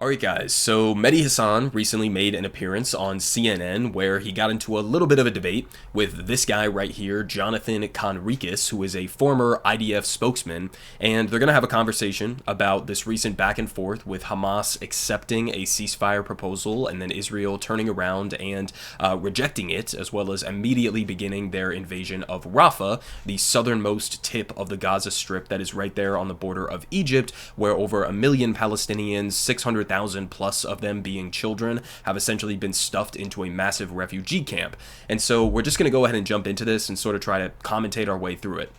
Alright guys, so Mehdi Hasan recently made an appearance on CNN where he got into a little bit of a debate with this guy right here, Jonathan Conricus, who is a former IDF spokesman, and they're going to have a conversation about this recent back and forth with Hamas accepting a ceasefire proposal and then Israel turning around and rejecting it, as well as immediately beginning their invasion of Rafah, the southernmost tip of the Gaza Strip that is right there on the border of Egypt, where over 1 million Palestinians, 600,000 plus of them being children, have essentially been stuffed into a massive refugee camp. And so we're just going to go ahead and jump into this and sort of try to commentate our way through it.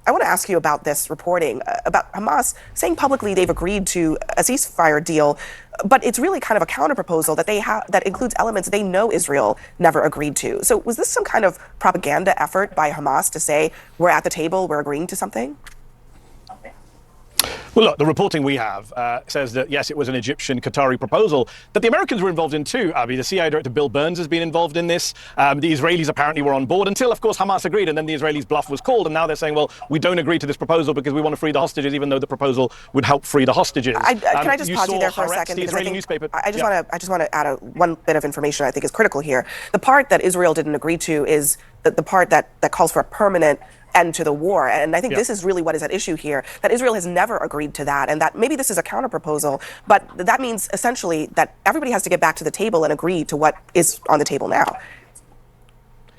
I want to ask you about this reporting about Hamas saying publicly they've agreed to a ceasefire deal, but it's really kind of a counterproposal that that includes elements they know Israel never agreed to. So was this some kind of propaganda effort by Hamas to say, we're at the table, we're agreeing to something? Well, look, the reporting we have says that, yes, it was an Egyptian-Qatari proposal that the Americans were involved in too, Abby. The CIA director Bill Burns has been involved in this. The Israelis apparently were on board until, of course, Hamas agreed, and then the Israelis' bluff was called, and now they're saying, well, we don't agree to this proposal because we want to free the hostages, even though the proposal would help free the hostages. Can I just pause you there for a second? The Israeli newspaper. I just want to add one bit of information I think is critical here. The part that Israel didn't agree to is the part that calls for a permanent end to the war. And I think this is really what is at issue here, that Israel has never agreed to that, and that maybe this is a counterproposal, but that means essentially that everybody has to get back to the table and agree to what is on the table now.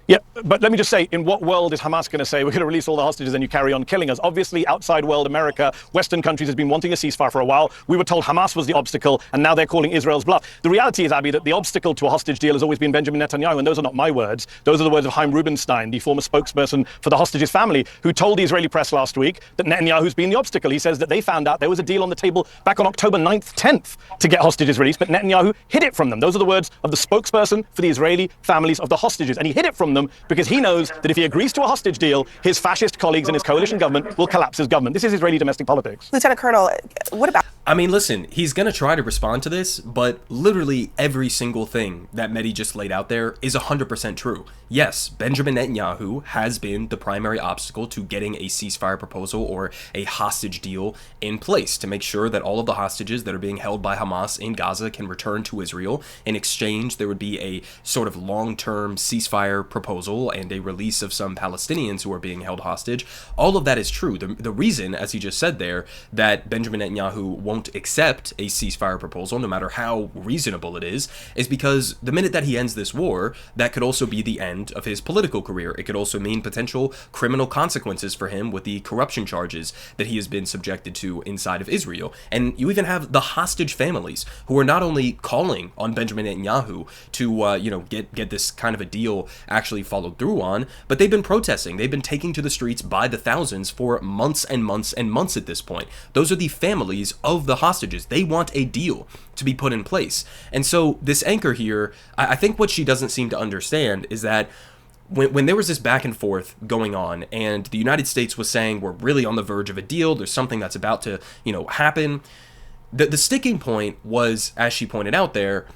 Yeah, but let me just say, in what world is Hamas going to say, we're going to release all the hostages and you carry on killing us? Obviously, outside world, America, Western countries has been wanting a ceasefire for a while. We were told Hamas was the obstacle, and now they're calling Israel's bluff. The reality is, Abby, that the obstacle to a hostage deal has always been Benjamin Netanyahu, and those are not my words. Those are the words of Chaim Rubenstein, the former spokesperson for the hostages family, who told the Israeli press last week that Netanyahu's been the obstacle. He says that they found out there was a deal on the table back on October 9th, 10th to get hostages released, but Netanyahu hid it from them. Those are the words of the spokesperson for the Israeli families of the hostages, and he hid it from them because he knows that if he agrees to a hostage deal, his fascist colleagues and his coalition government will collapse his government. This is Israeli domestic politics. Lieutenant Colonel, what about... I mean, listen, he's going to try to respond to this, but literally every single thing that Mehdi just laid out there is 100% true. Yes, Benjamin Netanyahu has been the primary obstacle to getting a ceasefire proposal or a hostage deal in place to make sure that all of the hostages that are being held by Hamas in Gaza can return to Israel. In exchange, there would be a sort of long-term ceasefire proposal and a release of some Palestinians who are being held hostage. All of that is true. The reason, as he just said there, that Benjamin Netanyahu won't accept a ceasefire proposal, no matter how reasonable it is because the minute that he ends this war, that could also be the end of his political career. It could also mean potential criminal consequences for him with the corruption charges that he has been subjected to inside of Israel. And you even have the hostage families who are not only calling on Benjamin Netanyahu to get this kind of a deal actually followed through on, but they've been protesting. They've been taking to the streets by the thousands for months and months and months at this point. Those are the families of the hostages. They want a deal to be put in place. And so this anchor here, I think what she doesn't seem to understand is that when there was this back and forth going on and the United States was saying we're really on the verge of a deal, there's something that's about to, happen, the sticking point was, as she pointed out there,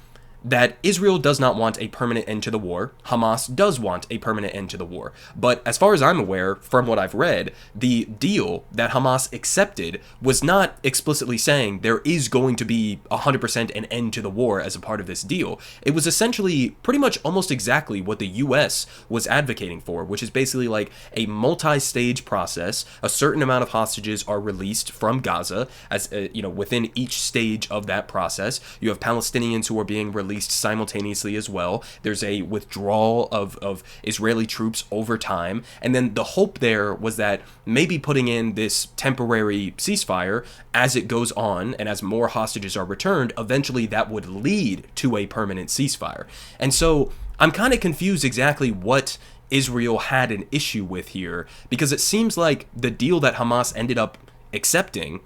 that Israel does not want a permanent end to the war. Hamas does want a permanent end to the war. But as far as I'm aware, from what I've read, the deal that Hamas accepted was not explicitly saying there is going to be 100% an end to the war as a part of this deal. It was essentially pretty much almost exactly what the U.S. was advocating for, which is basically like a multi-stage process. A certain amount of hostages are released from Gaza as, within each stage of that process. You have Palestinians who are being released simultaneously as well. There's a withdrawal of Israeli troops over time. And then the hope there was that maybe putting in this temporary ceasefire as it goes on and as more hostages are returned, eventually that would lead to a permanent ceasefire. And so I'm kind of confused exactly what Israel had an issue with here, because it seems like the deal that Hamas ended up accepting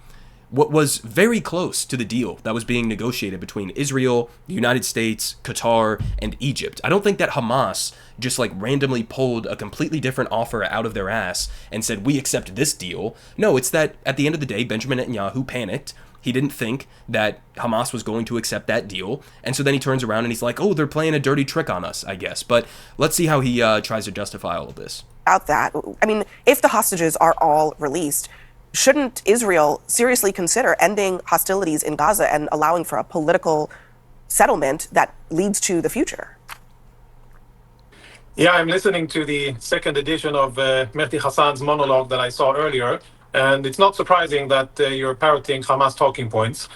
what was very close to the deal that was being negotiated between Israel, the United States, Qatar, and Egypt. I don't think that Hamas just randomly pulled a completely different offer out of their ass and said, we accept this deal. No, it's that at the end of the day, Benjamin Netanyahu panicked. He didn't think that Hamas was going to accept that deal. And so then he turns around and he's like, oh, they're playing a dirty trick on us, I guess. But let's see how he tries to justify all of this. About that, I mean, if the hostages are all released, shouldn't Israel seriously consider ending hostilities in Gaza and allowing for a political settlement that leads to the future? Yeah, I'm listening to the second edition of Mehdi Hasan's monologue that I saw earlier, and it's not surprising that you're parroting Hamas talking points.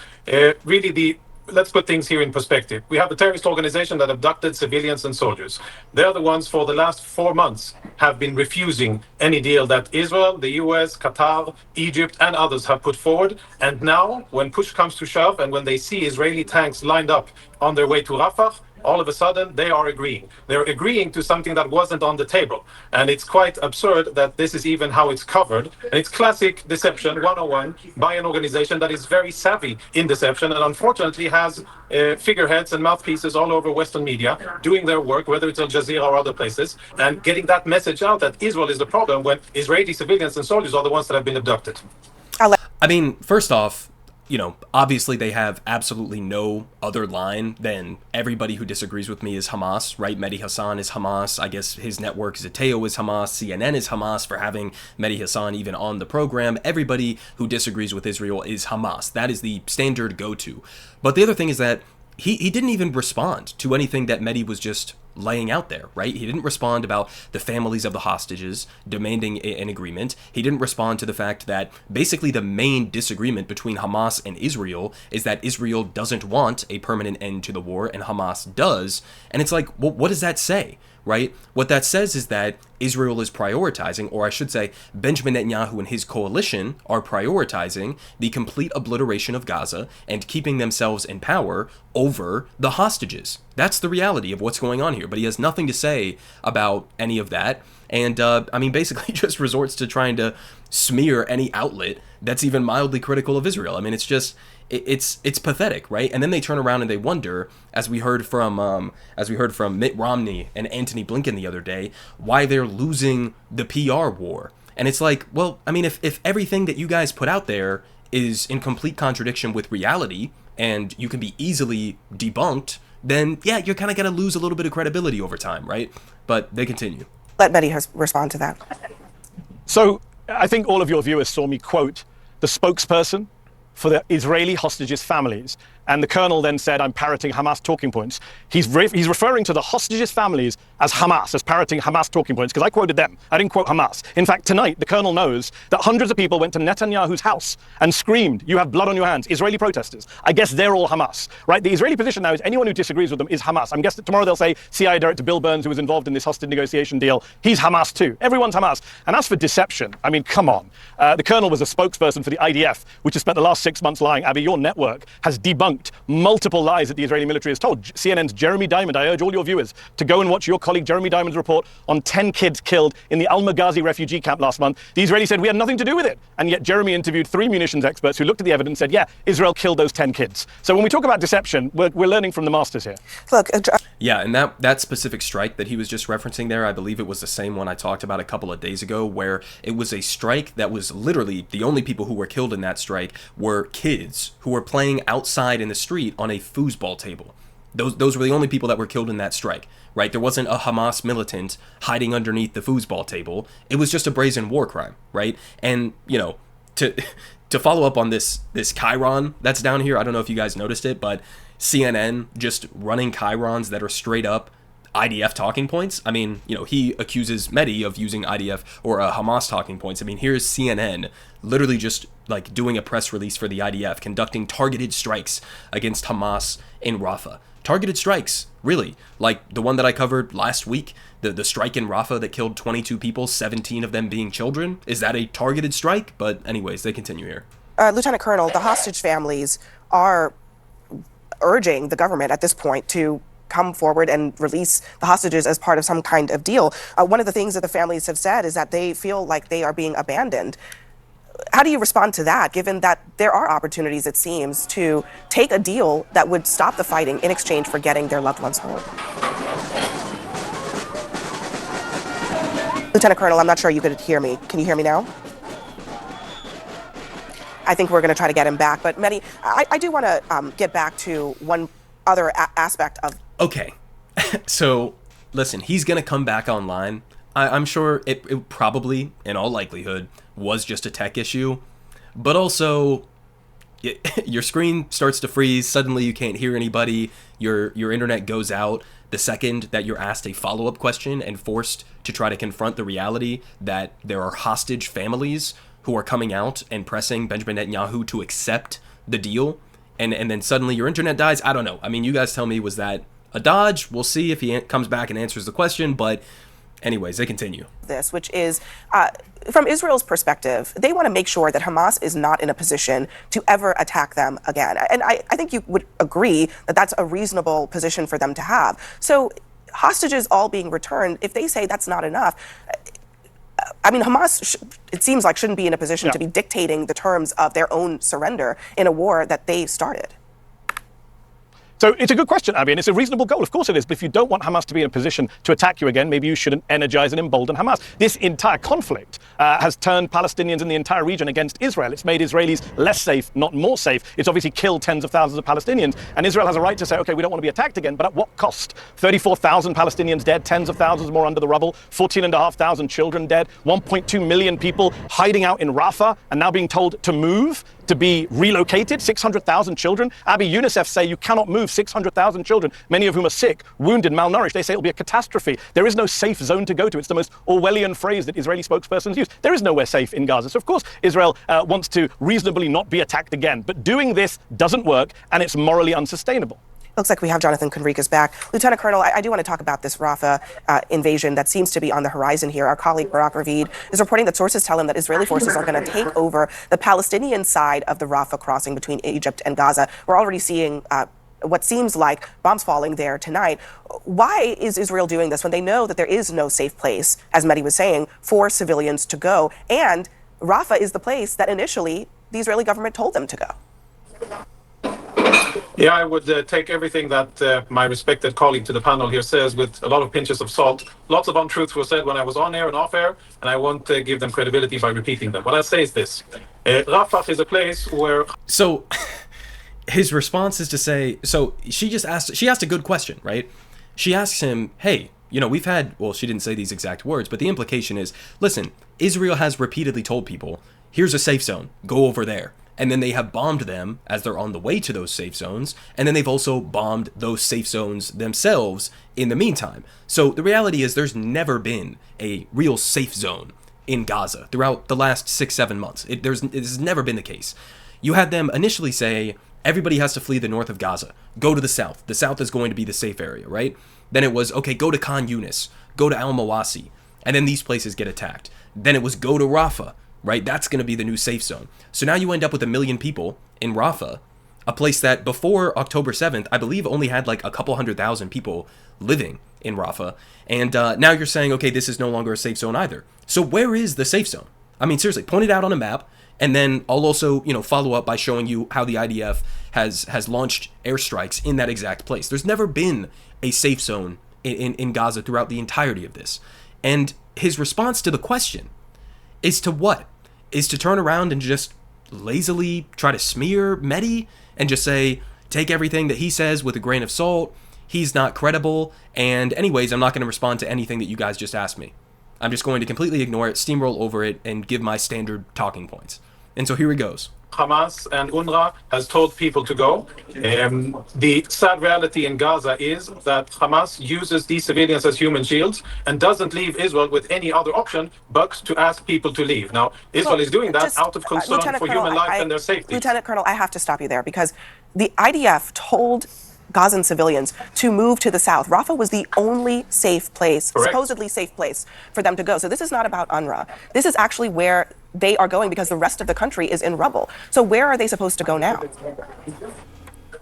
Let's put things here in perspective. We have a terrorist organization that abducted civilians and soldiers. They're the ones for the last 4 months have been refusing any deal that Israel, the US, Qatar, Egypt, and others have put forward. And now, when push comes to shove and when they see Israeli tanks lined up on their way to Rafah, all of a sudden they are agreeing. They're agreeing to something that wasn't on the table. And it's quite absurd that this is even how it's covered. And it's classic deception 101 by an organization that is very savvy in deception and unfortunately has figureheads and mouthpieces all over Western media doing their work, whether it's Al Jazeera or other places, and getting that message out that Israel is the problem when Israeli civilians and soldiers are the ones that have been abducted. I mean, first off, obviously they have absolutely no other line than everybody who disagrees with me is Hamas, right? Mehdi Hasan is Hamas. I guess his network, Zateo, is Hamas. CNN is Hamas for having Mehdi Hasan even on the program. Everybody who disagrees with Israel is Hamas. That is the standard go-to. But the other thing is that he didn't even respond to anything that Mehdi was just laying out there, right? He didn't respond about the families of the hostages demanding an agreement. He didn't respond to the fact that basically the main disagreement between Hamas and Israel is that Israel doesn't want a permanent end to the war and Hamas does. And it's like, well, what does that say? Right? What that says is that Israel is prioritizing, or I should say, Benjamin Netanyahu and his coalition are prioritizing the complete obliteration of Gaza and keeping themselves in power over the hostages. That's the reality of what's going on here. But he has nothing to say about any of that. And basically just resorts to trying to smear any outlet that's even mildly critical of Israel. I mean, it's just, it's pathetic, right? And then they turn around and they wonder, as we heard from Mitt Romney and Antony Blinken the other day, why they're losing the PR war. And it's like, well, I mean, if everything that you guys put out there is in complete contradiction with reality and you can be easily debunked, then yeah, you're kind of going to lose a little bit of credibility over time, right? But they continue. Let Mehdi respond to that. So I think all of your viewers saw me quote the spokesperson for the Israeli hostages' families. And the colonel then said, I'm parroting Hamas talking points. He's referring to the hostages' families as Hamas, as parroting Hamas talking points, because I quoted them. I didn't quote Hamas. In fact, tonight, the colonel knows that hundreds of people went to Netanyahu's house and screamed, you have blood on your hands, Israeli protesters. I guess they're all Hamas, right? The Israeli position now is anyone who disagrees with them is Hamas. I'm guessing that tomorrow they'll say CIA Director Bill Burns, who was involved in this hostage negotiation deal, he's Hamas too. Everyone's Hamas. And as for deception, I mean, come on. The colonel was a spokesperson for the IDF, which has spent the last 6 months lying. Abby, your network has debunked multiple lies that the Israeli military has told. CNN's Jeremy Diamond, I urge all your viewers to go and watch your colleague Jeremy Diamond's report on 10 kids killed in the Al-Maghazi refugee camp last month. The Israelis said we had nothing to do with it. And yet Jeremy interviewed 3 munitions experts who looked at the evidence and said, yeah, Israel killed those 10 kids. So when we talk about deception, we're learning from the masters here. Look, yeah, and that specific strike that he was just referencing there, I believe it was the same one I talked about a couple of days ago, where it was a strike that was literally the only people who were killed in that strike were kids who were playing outside in the street on a foosball table. Those were the only people that were killed in that strike, right? There wasn't a Hamas militant hiding underneath the foosball table. It was just a brazen war crime, right? And, to follow up on this chyron that's down here, I don't know if you guys noticed it, but CNN just running chyrons that are straight up IDF talking points. I mean, he accuses Mehdi of using IDF or Hamas talking points. I mean, here's CNN literally just like doing a press release for the IDF, conducting targeted strikes against Hamas in Rafah. Targeted strikes, really. Like the one that I covered last week, the strike in Rafah that killed 22 people, 17 of them being children. Is that a targeted strike? But anyways, they continue here. Lieutenant Colonel, the hostage families are urging the government at this point to come forward and release the hostages as part of some kind of deal. One of the things that the families have said is that they feel like they are being abandoned. How do you respond to that, given that there are opportunities, it seems, to take a deal that would stop the fighting in exchange for getting their loved ones home? Lieutenant Colonel, I'm not sure you could hear me. Can you hear me now? I think we're going to try to get him back. But Mehdi, I do want to get back to one other aspect of... Okay. So, listen, he's going to come back online. I'm sure it probably, in all likelihood, was just a tech issue. but also your screen starts to freeze. Suddenly you can't hear anybody. Your internet goes out the second that you're asked a follow-up question and forced to try to confront the reality that there are hostage families who are coming out and pressing Benjamin Netanyahu to accept the deal. And then suddenly your internet dies. I don't know. I mean, you guys tell me, was that a dodge? We'll see if he comes back and answers the question. But anyways, they continue. This, which is, from Israel's perspective, they want to make sure that Hamas is not in a position to ever attack them again. And I think you would agree that that's a reasonable position for them to have. So hostages all being returned, if they say that's not enough, I mean, Hamas, it seems like, shouldn't be in a position to be dictating the terms of their own surrender in a war that they started. So it's a good question, Abby, and it's a reasonable goal. Of course it is. But if you don't want Hamas to be in a position to attack you again, maybe you shouldn't energize and embolden Hamas. This entire conflict has turned Palestinians in the entire region against Israel. It's made Israelis less safe, not more safe. It's obviously killed tens of thousands of Palestinians. And Israel has a right to say, okay, we don't want to be attacked again, but at what cost? 34,000 Palestinians dead, tens of thousands more under the rubble, 14,500 children dead, 1.2 million people hiding out in Rafah and now being told to move, to be relocated, 600,000 children. Abby, UNICEF say you cannot move 600,000 children, many of whom are sick, wounded, malnourished. They say it'll be a catastrophe. There is no safe zone to go to. It's the most Orwellian phrase that Israeli spokespersons use. There is nowhere safe in Gaza. So of course, Israel wants to reasonably not be attacked again. But doing this doesn't work, and it's morally unsustainable. Looks like we have Jonathan Conricus back. Lieutenant Colonel, I do want to talk about this Rafah invasion that seems to be on the horizon here. Our colleague Barak Ravid is reporting that sources tell him that Israeli forces are going to take over the Palestinian side of the Rafah crossing between Egypt and Gaza. We're already seeing what seems like bombs falling there tonight. Why is Israel doing this when they know that there is no safe place, as Mehdi was saying, for civilians to go? And Rafah is the place that initially the Israeli government told them to go. Yeah, I would take everything that my respected colleague to the panel here says with a lot of pinches of salt. Lots of untruths were said when I was on air and off air, and I won't give them credibility by repeating them. What I say is this. Rafah is a place where... So his response is to say, so she asked a good question, right? She asks him, hey, you know, we've had, well, she didn't say these exact words, but the implication is, listen, Israel has repeatedly told people, here's a safe zone, go over there. And then they have bombed them as they're on the way to those safe zones. And then they've also bombed those safe zones themselves in the meantime. So the reality is there's never been a real safe zone in Gaza throughout the last 6-7 months. It has never been the case. You had them initially say, everybody has to flee the north of Gaza. Go to the south. The south is going to be the safe area, right? Then it was, okay, go to Khan Yunis. Go to Al-Mawasi. And then these places get attacked. Then it was go to Rafah. Right? That's going to be the new safe zone. So now you end up with 1 million people in Rafah, a place that before October 7th, I believe only had like a couple 100,000 people living in Rafah. And now you're saying, okay, this is no longer a safe zone either. So where is the safe zone? I mean, seriously, point it out on a map. And then I'll also, follow up by showing you how the IDF has launched airstrikes in that exact place. There's never been a safe zone in Gaza throughout the entirety of this. And his response to the question is to what? Is to turn around and just lazily try to smear Mehdi and just say, take everything that he says with a grain of salt. He's not credible. And anyways, I'm not going to respond to anything that you guys just asked me. I'm just going to completely ignore it, steamroll over it, and give my standard talking points. And so here he goes. Hamas and UNRWA has told people to go. The sad reality in Gaza is that Hamas uses these civilians as human shields and doesn't leave Israel with any other option but to ask people to leave. Now, Israel is doing that out of concern for human life and their safety. Lieutenant Colonel, I have to stop you there because the IDF told Gazan civilians to move to the south. Rafah was the only safe place, Correct. Supposedly safe place for them to go. So this is not about UNRWA. This is actually where they are going because the rest of the country is in rubble. So where are they supposed to go now?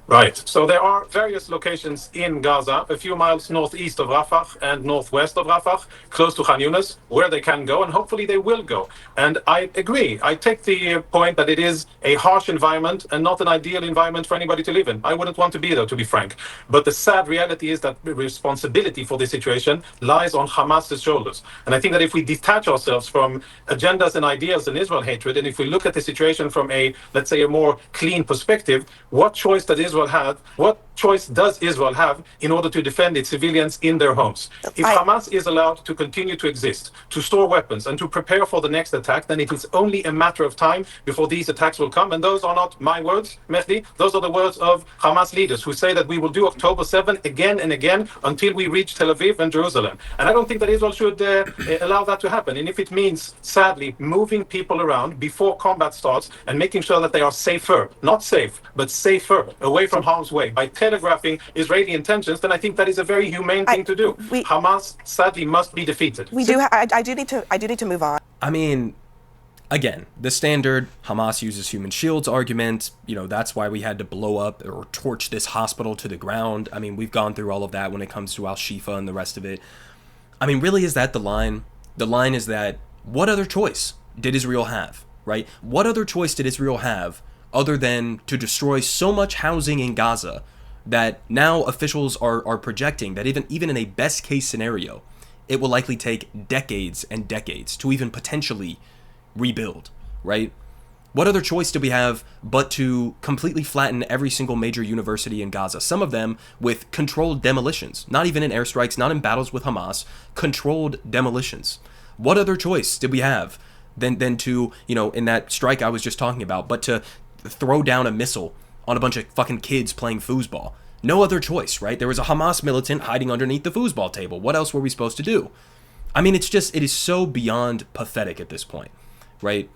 Right. So there are various locations in Gaza, a few miles northeast of Rafah and northwest of Rafah, close to Khan Yunis, where they can go, and hopefully they will go. And I agree. I take the point that it is a harsh environment and not an ideal environment for anybody to live in. I wouldn't want to be there, to be frank. But the sad reality is that the responsibility for this situation lies on Hamas's shoulders. And I think that if we detach ourselves from agendas and ideas and Israel hatred, and if we look at the situation from a, let's say, a more clean perspective, what choice does Israel have? What choice does Israel have in order to defend its civilians in their homes? If Hamas is allowed to continue to exist, to store weapons, and to prepare for the next attack, then it is only a matter of time before these attacks will come. And those are not my words, Mehdi. Those are the words of Hamas leaders who say that we will do October 7 again and again until we reach Tel Aviv and Jerusalem. And I don't think that Israel should allow that to happen. And if it means, sadly, moving people around before combat starts and making sure that they are safer, not safe, but safer, away from harm's way, by telegraphing Israeli intentions, then I think that is a very humane thing to do. Hamas, sadly, must be defeated. I do need to move on. I mean, again, the standard Hamas uses human shields argument, that's why we had to blow up or torch this hospital to the ground. I mean, we've gone through all of that when it comes to Al-Shifa and the rest of it. I mean, really, is that the line? The line is that what other choice did Israel have, right? What other choice did Israel have other than to destroy so much housing in Gaza that now officials are projecting that even in a best case scenario, it will likely take decades and decades to even potentially rebuild, right? What other choice do we have but to completely flatten every single major university in Gaza? Some of them with controlled demolitions, not even in airstrikes, not in battles with Hamas, controlled demolitions. What other choice did we have than to, in that strike I was just talking about, but to throw down a missile on a bunch of fucking kids playing foosball? No other choice, right? There was a Hamas militant hiding underneath the foosball table. What else were we supposed to do? I mean, it is so beyond pathetic at this point, right?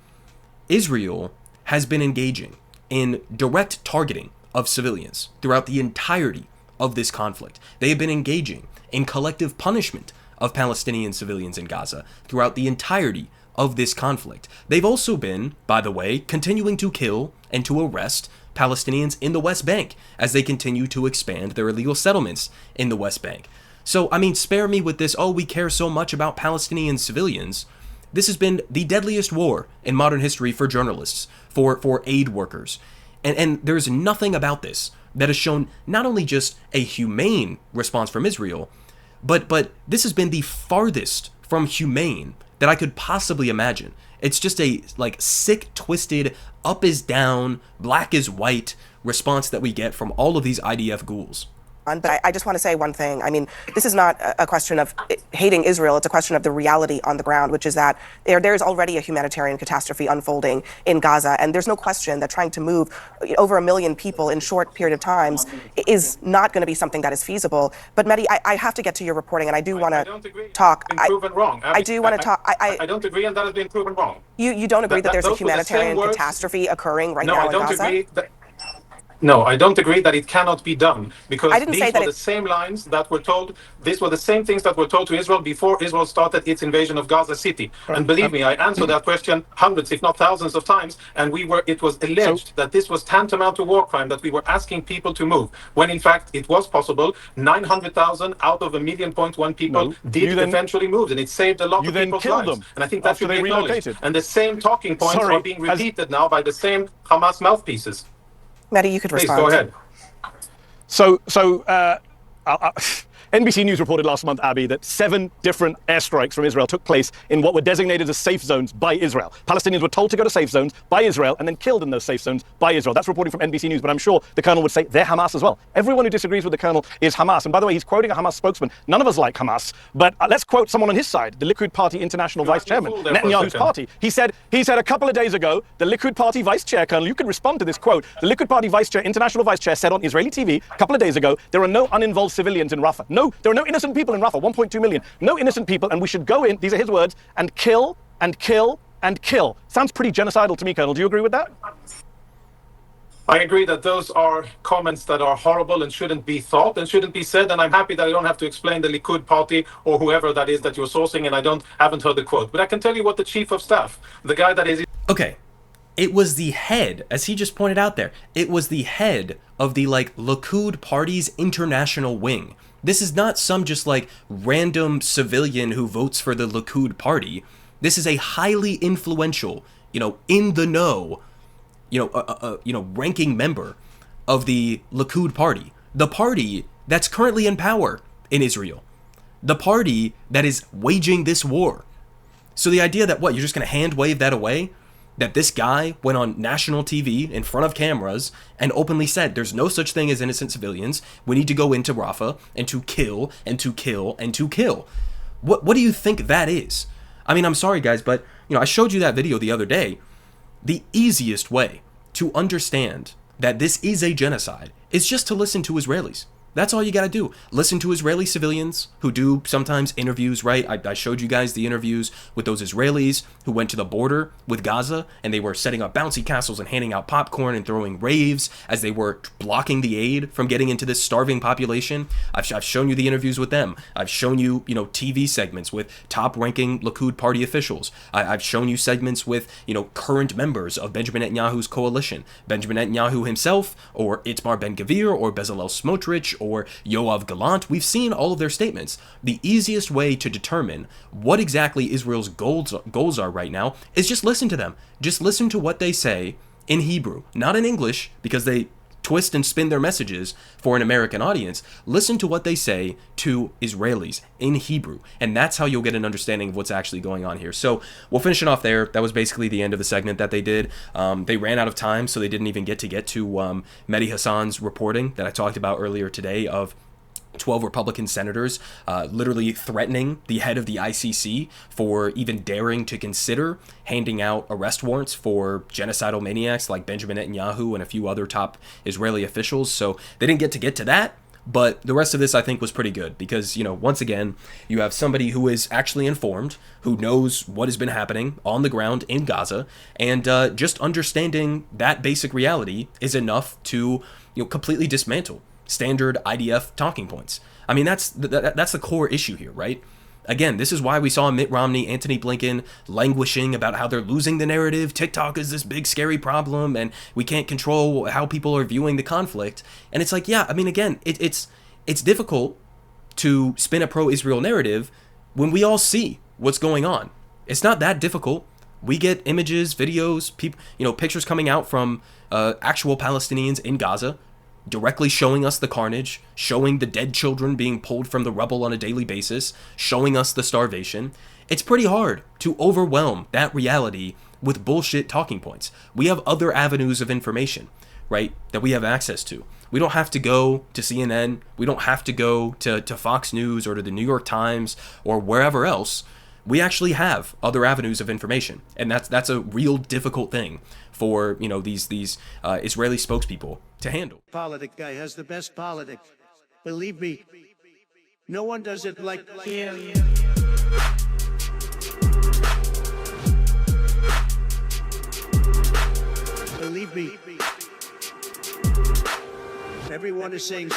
Israel has been engaging in direct targeting of civilians throughout the entirety of this conflict. They have been engaging in collective punishment of Palestinian civilians in Gaza throughout the entirety of this conflict. They've also been, by the way, continuing to kill and to arrest Palestinians in the West Bank as they continue to expand their illegal settlements in the West Bank. So, I mean, spare me with this, we care so much about Palestinian civilians. This has been the deadliest war in modern history for journalists, for aid workers. And there's nothing about this that has shown not only just a humane response from Israel, but this has been the farthest from humane that I could possibly imagine. It's just a sick, twisted, up is down, black is white response that we get from all of these IDF ghouls. But I just want to say one thing. I mean, this is not a question of hating Israel. It's a question of the reality on the ground, which is that there's already a humanitarian catastrophe unfolding in Gaza. And there's no question that trying to move over 1 million people in short period of times is not going to be something that is feasible. But Mehdi, I have to get to your reporting, and I do want to talk. I don't agree. Wrong. I do want to talk. I don't agree, and that has been proven wrong. You don't agree that there's a humanitarian catastrophe occurring right now in Gaza? No, I don't agree. No, I don't agree that it cannot be done, because these were the same lines that were told. These were the same things that were told to Israel before Israel started its invasion of Gaza City. And believe me, I answered that question hundreds, if not thousands of times. And it was alleged that this was tantamount to war crime, that we were asking people to move, when in fact it was possible. 900,000 out of 1.1 million people eventually move, and it saved a lot of people's lives. And I think that should be acknowledged. And the same talking points are being repeated now by the same Hamas mouthpieces. Mehdi, you could respond. Please, go ahead. NBC News reported last month, Abby, that 7 different airstrikes from Israel took place in what were designated as safe zones by Israel. Palestinians were told to go to safe zones by Israel and then killed in those safe zones by Israel. That's reporting from NBC News, but I'm sure the Colonel would say they're Hamas as well. Everyone who disagrees with the Colonel is Hamas. And by the way, he's quoting a Hamas spokesman. None of us like Hamas, but let's quote someone on his side, the Likud Party International Vice Chairman, Netanyahu's party. He said a couple of days ago, the Likud Party Vice Chair, Colonel, you can respond to this quote. The Likud Party Vice Chair, International Vice Chair, said on Israeli TV a couple of days ago, there are no uninvolved civilians in Rafah. No, there are no innocent people in Rafah, 1.2 million. No innocent people, and we should go in, these are his words, and kill and kill and kill. Sounds pretty genocidal to me, Colonel. Do you agree with that? I agree that those are comments that are horrible and shouldn't be thought and shouldn't be said. And I'm happy that I don't have to explain the Likud party or whoever that is that you're sourcing, and haven't heard the quote. But I can tell you what the chief of staff, the guy that is... Okay. It was the head, as he just pointed out there, it was the head of the Likud party's international wing. This is not some just random civilian who votes for the Likud party. This is a highly influential, in the know, ranking member of the Likud party. The party that's currently in power in Israel. The party that is waging this war. So the idea that, you're just going to hand wave that away? that this guy went on national TV in front of cameras and openly said there's no such thing as innocent civilians. We need to go into Rafah and to kill and to kill and to kill. What do you think that is? I mean, I'm sorry, guys, but I showed you that video the other day. The easiest way to understand that this is a genocide is just to listen to Israelis. That's all you got to do. Listen to Israeli civilians who do sometimes interviews, right? I showed you guys the interviews with those Israelis who went to the border with Gaza and they were setting up bouncy castles and handing out popcorn and throwing raves as they were blocking the aid from getting into this starving population. I've shown you the interviews with them. I've shown you, TV segments with top-ranking Likud party officials. I've shown you segments with, current members of Benjamin Netanyahu's coalition. Benjamin Netanyahu himself, or Itamar Ben-Gvir, or Bezalel Smotrich, or Yoav Gallant. We've seen all of their statements. The easiest way to determine what exactly Israel's goals are right now is just listen to them. Just listen to what they say in Hebrew, not in English, because they twist and spin their messages for an American audience. Listen to what they say to Israelis in Hebrew, and that's how you'll get an understanding of what's actually going on here. So we'll finish it off there. That was basically the end of the segment that they did. They ran out of time, so they didn't even get to Mehdi Hasan's reporting that I talked about earlier today of 12 Republican senators literally threatening the head of the ICC for even daring to consider handing out arrest warrants for genocidal maniacs like Benjamin Netanyahu and a few other top Israeli officials. So they didn't get to that. But the rest of this, I think, was pretty good because, once again, you have somebody who is actually informed, who knows what has been happening on the ground in Gaza, and just understanding that basic reality is enough to, completely dismantle standard IDF talking points. I mean, that's the core issue here, right? Again, this is why we saw Mitt Romney, Antony Blinken languishing about how they're losing the narrative. TikTok is this big, scary problem, and we can't control how people are viewing the conflict. And it's like, yeah, I mean, again, it's difficult to spin a pro-Israel narrative when we all see what's going on. It's not that difficult. We get images, videos, pictures coming out from actual Palestinians in Gaza, directly showing us the carnage, showing the dead children being pulled from the rubble on a daily basis, showing us the starvation. It's pretty hard to overwhelm that reality with bullshit talking points. We have other avenues of information, right, that we have access to. We don't have to go to CNN. We don't have to go to Fox News or to the New York Times or wherever else. We actually have other avenues of information, and that's a real difficult thing for these Israeli spokespeople to handle. Politic guy has the best politics. Believe me, no one does it like him. Believe me, everyone is saying